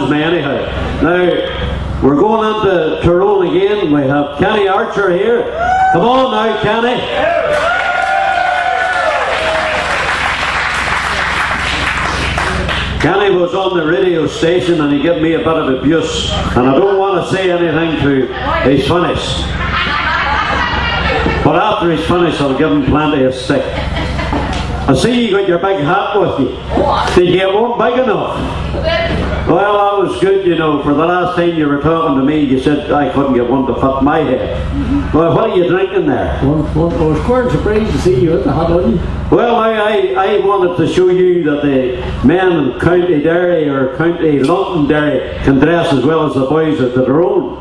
tells me anyhow. Now, we're going into Tyrone again. We have Kenny Archer here. Come on now, Kenny. Kenny was on the radio station and he gave me a bit of abuse, and I don't want to say anything to his finish. But after he's finished, I'll give him plenty of stick. I see you got your big hat with you. Did you get one big enough? Well, that was good, you know. For the last time you were talking to me, you said I couldn't get one to fit my head. Well, what are you drinking there? I was quite surprised to see you with the hat on. Well, I wanted to show you that the men in County Derry or County Londonderry can dress as well as the boys at the Tyrone.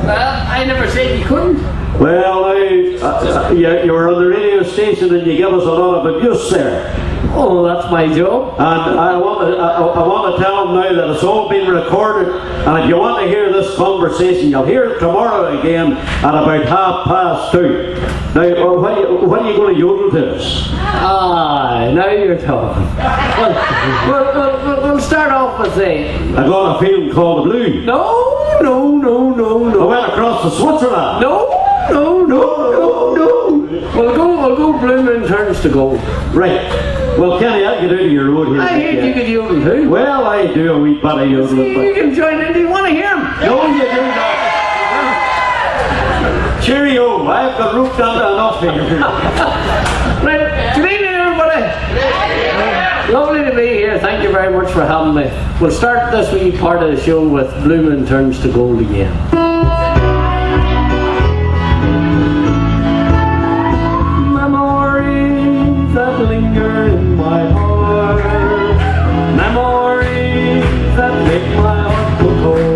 Well, I never said you couldn't. Well, you were on the radio station and you gave us a lot of abuse there. Oh, that's my job. And I want to tell them now that it's all been recorded, and if you want to hear this conversation, you'll hear it tomorrow again at about 2:30. Now, what are you going to yodel to us? Ah, now you're talking. We'll start off with a... I got a feeling called the Blue. No. I went across to Switzerland. No. We'll go Blue Moon turns to gold. Right. Well, Kenny, I'll get out of your road here. I heard you could yodel too. Well, I do a wee bit of yodeling. You can join in. Do you want to hear him? No, you do not. Cheerio. I've got roofed under enough here. Right. Good evening, everybody. Lovely to be here. Thank you very much for having me. We'll start this wee part of the show with Blue Moon Turns to Gold again. Memories that linger in my heart, memories that make my heart go cold.